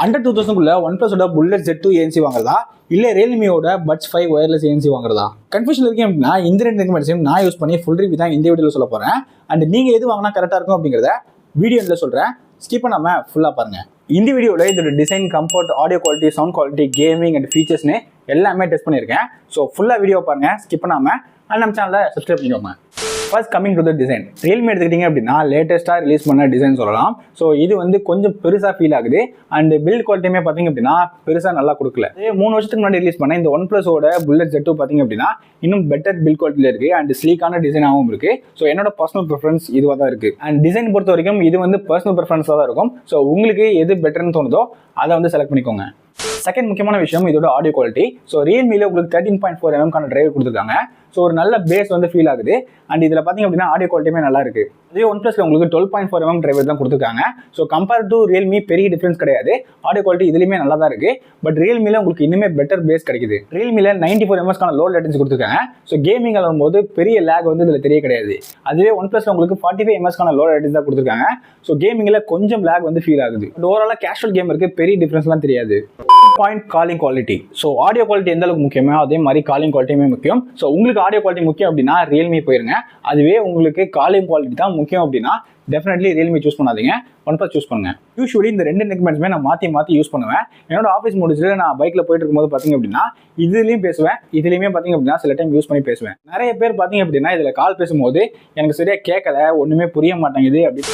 Under 2000 one பிளஸோட bullet Z2 ANC வாங்குறதா இல்ல ரியல்மியோட பட்ஸ் 5 ஒயர்லெஸ் ANC வாங்குறதா? கன்ஃபியூஷன் இருக்கேன் அப்படின்னா இந்த ரெண்டு ரெக்கமெண்டேஷன் நான் யூஸ் பண்ணி ஃபுல் ரிவ்யூ தான் இந்த வீடியோல சொல்ல போறேன். அண்ட் நீங்க எது வாங்கினா கரெக்டா இருக்கும் அப்படிங்கறத வீடியோல சொல்றேன். ஸ்கிப் பண்ணாம ஃபுல்லா பாருங்க. இந்த வீடியோல இதோட design, comfort, audio quality, sound quality, gaming and ஃபீச்சர்ஸ்னு எல்லாமே டெஸ்ட் பண்ணியிருக்கேன். ஸோ ஃபுல்லா வீடியோ பாருங்க, ஸ்கிப் பண்ணாம. அண்ட் நம்ம சேனலை சப்ஸ்கிரைப் பண்ணிக்கோங்க. First coming to the design. Realme எடுத்துக்கிட்டீங்க அப்படின்னா லேட்டஸ்ட்டாக ரிலீஸ் பண்ண டிசைன் சொல்லலாம். ஸோ இது வந்து கொஞ்சம் பெருசாக ஃபீல் ஆகுது. அண்ட் பில்ட் குவாலிட்டியுமே பார்த்தீங்க அப்படின்னா பெருசாக நல்லா கொடுக்கல. 3 வருஷத்துக்கு முன்னாடி ரிலீஸ் பண்ண இந்த ஒன் பிளஸோட புல்லட் Z2 பார்த்தீங்க அப்படின்னா இன்னும் பெட்டர் பில்ட் குவாலிட்டியில் இருக்குது அண்ட் ஸ்லீக்கான டிசைனாகவும் இருக்குது. ஸோ என்னோட பர்சனல் ப்ரிஃபரன்ஸ் இதுவாக தான் இருக்குது. அண்ட் டிசைன் பொறுத்த வரைக்கும் இது வந்து பர்சனல் ப்ரிஃபரன்ஸாக தான் இருக்கும். ஸோ உங்களுக்கு எது பெட்டர்னு தோணுதோ அதை வந்து செலக்ட் பண்ணிக்கோங்க. செகண்ட் முக்கியமான விஷயம் இதோட ஆடியோ குவாலிட்டி. ஸோ ரியல்மியில் உங்களுக்கு 13.4 mm டிரைவர் கொடுத்துருக்காங்க. ஸோ ஒரு நல்ல பேஸ் வந்து ஃபீல் ஆகுது. அண்ட் இதில் பார்த்தீங்க அப்படின்னா ஆடியோ குவாலிட்டியுமே நல்லா இருக்கு. அதே ஒன் பிளஸ்ல உங்களுக்கு 12.4 mm டிரைவர் தான் கொடுத்துருக்காங்க. ஸோ கம்பேர் டு ரியல்மி பெரிய டிஃபரன்ஸ் கிடையாது. ஆடியோ குவாலிட்டி இதுலையுமே நல்லா தான் இருக்கு. பட் ரியல்மியில் உங்களுக்கு இன்னுமே பெட்டர் பேஸ் கிடைக்குது. ரியல்மியில் 94 ms லோ லேட்டன்சி கொடுத்துருக்காங்க. ஸோ கேமிங் வரும்போது பெரிய லேக் வந்து இதில் தெரிய கிடையாது. அதுவே ஒன் பிளஸ்ல உங்களுக்கு 45 ms லோ லேட்டன்சி தான் கொடுத்துருக்காங்க. ஸோ கேமிங்கில் கொஞ்சம் லேக் வந்து ஃபீல் ஆகுது. பட் ஓவராலாக கேஷுவல் கேமருக்கு பெரிய டிஃபரன்ஸ்லாம் தெரியாது. Point calling quality. So audio quality எந்த அளவுக்கு முக்கியமோ அதே மாதிரி காலிங் குவாலிட்டியுமே முக்கியம். ஸோ உங்களுக்கு ஆடியோ குவாலிட்டி முக்கியம் அப்படின்னா ரியல்மி போயிருங்க. அதுவே உங்களுக்கு காலிங் குவாலிட்டி தான் முக்கியம் அப்படின்னா டெஃபினெட்லி ரியல்மி சூஸ் பண்ணாதீங்க, ஒன் பிளஸ் சூஸ் பண்ணுங்க. யூஸ்வலி இந்த ரெண்டு நெக்மெண்ட்ஸுமே நான் மாற்றி யூஸ் பண்ணுவேன். என்னோட ஆஃபீஸ் முடிச்சுட்டு நான் பைக்கில் போயிட்டு இருக்கும்போது பார்த்தீங்க அப்படின்னா இதுலேயும் பேசுவேன், இதுலேயுமே பார்த்தீங்க அப்படின்னா சில டைம் யூஸ் பண்ணி பேசுவேன். நிறைய பேர் பார்த்தீங்க அப்படின்னா இதில் கால் பேசும்போது எனக்கு சரியாக கேட்கல, ஒன்றுமே புரிய மாட்டேங்குது அப்படின்னு.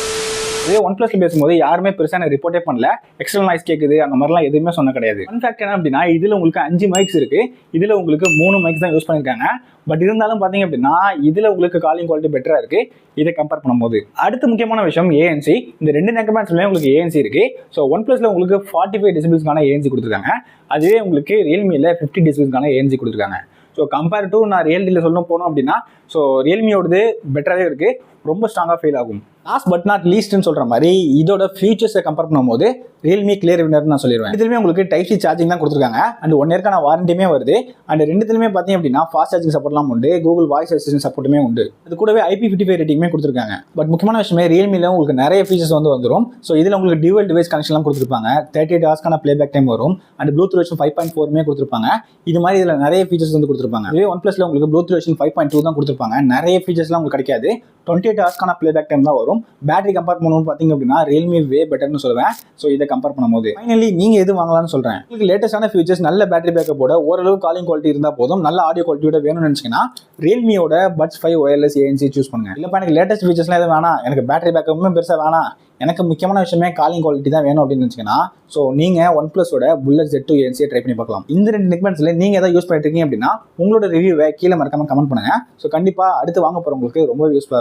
இதே ஒன் பிளஸ்ல பேசும்போது யாருமே பெருசாக ரிப்போர்ட்டே பண்ணல. எக்ஸ்டர்னல் நாய்ஸ் கேட்குது அந்த மாதிரிலாம் எதுவுமே சொன்ன கிடையாது. இன்ஃபேக்ட் என்ன அப்படின்னா இதில் உங்களுக்கு 5 மைக்ஸ் இருக்கு, இதில் உங்களுக்கு 3 மைக்ஸ் தான் யூஸ் பண்ணியிருக்காங்க. பட் இருந்தாலும் பார்த்தீங்க அப்படின்னா இதில் உங்களுக்கு காலிங் குவாலிட்டி பெட்டராக இருக்கு இதை கம்பேர் பண்ணும்போது. அடுத்த முக்கியமான விஷயம் ANC. இந்த ரெண்டு நெக்மெண்ட்ஸ்லயும் உங்களுக்கு ANC இருக்கு. ஸோ ஒன் பிளஸ்ல உங்களுக்கு 45 டெசிபிள்ஸ்க்கான ANC கொடுத்துருக்காங்க. அதுவே உங்களுக்கு ரியல்மியில் 50 டெசிபிள்ஸ்க்கான ANC கொடுத்துருக்காங்க. ஸோ கம்பேர் டு நான் ரியல்மியில் சொல்லணும் போனோம் அப்படின்னா ஸோ ரியல்மியோடது பெட்டராகவே இருக்கு, ரொம்ப ஸ்ட்ராங்காக ஃபீல் ஆகும். லாஸ்ட் பட் நாட் லீஸ்ட்னு சொல்கிற மாதிரி இதோட ஃபீச்சர்ஸை கம்பேர் பண்ணும்போது ரியல்மி கிளியர் வின்னர்னு நான் சொல்லிடுவேன். இதுலையுமே உங்களுக்கு டைப் சி சார்ஜிங் தான் கொடுத்துருக்காங்க. அண்ட் 1 இயர்க்கான வாரண்டியுமே வருது. அண்ட் ரெண்டுத்துலையுமே பார்த்தீங்க அப்படின்னா ஃபாஸ்ட் சார்ஜிங் சப்போர்ட்லாம் உண்டு, கூகுள் வாய்ஸ் அசிஸ்டன்ட் சப்போர்ட்டுமே உண்டு. அது கூடவே IP55 ரேட்டிங்குமே கொடுத்துருக்காங்க. பட் முக்கியமான விஷயமே ரியல்மியில் உங்களுக்கு நிறைய ஃபீச்சர்ஸ் வந்து வந்துடும். ஸோ இதில் உங்களுக்கு டியூவல் டிவைஸ் கனெக்ஷன்லாம் கொடுத்துருப்பாங்க. 38 ஹவர்ஸ்க்கான பிளேபேக் டைம் வரும். அண்ட் ப்ளூடூத் வெர்ஷன் 5.4 கொடுத்துருப்பாங்க. இது மாதிரி இதில் நிறைய ஃபீச்சர்ஸ் வந்து கொடுத்துருப்பாங்க. இதே ஒன் பிளஸ்ல உங்களுக்கு ப்ளூடூத் வெர்ஷன் 5.2 தான் கொடுத்துருப்பாங்க. நிறைய ஃபீச்சர்ஸ்லாம் உங்களுக்கு கிடைக்காது. 28 ஹவர்ஸ்க்கான பிளேபேக் டைம் தான் வரும். பேட்டரி கம்பேர் பண்ணும்போது பார்த்தீங்க அப்படின்னா ரியல்மி வே பெட்டர்னு சொல்லுவேன். ஸோ இதை கம்பேர் பண்ணும்போது ஃபைனலி நீங்க எது வாங்கலாம்னு சொல்றேன். உங்களுக்கு லேட்டஸ்டான ஃபீச்சர்ஸ், நல்ல பேட்டரி பேக்கப்போட ஓரளவு காலிங் குவாலிட்டி இருந்தால் போதும், நல்ல ஆடியோ குவாலிட்டியோட வேணும்னு நினைச்சீங்கன்னா ரியல்மியோட பட்ஸ் 5 ஒயர்லெஸ் ANC சூஸ் பண்ணுங்க. இல்லப்பா எனக்கு லேட்டஸ்ட் ஃபீச்சர்ஸ்லாம் எதுவும் வேணாம், எனக்கு பேட்டரி பேக்கப்புமே பெருசாக வேணாம், எனக்கு முக்கியமான விஷயமே காலிங் குவாலிட்டி தான் வேணும் அப்படின்னு நினைச்சீங்கன்னா ஸோ நீங்க ஒன் பிளஸோட புல்லட் Z2 ANC ட்ரை பண்ணி பார்க்கலாம். இந்த ரெண்டு நெக்மெண்ட்ஸ்ல நீங்க எதாவது யூஸ் பண்ணிட்டு இருக்கீங்க அப்படின்னா உங்களோட ரிவ்யூவை கீழே மறக்காம கமெண்ட் பண்ணுங்க. ஸோ கண்டிப்பா அடுத்து வாங்க போறவங்களுக்கு ரொம்ப யூஸ்ஃபுல்லாக இருக்கும்.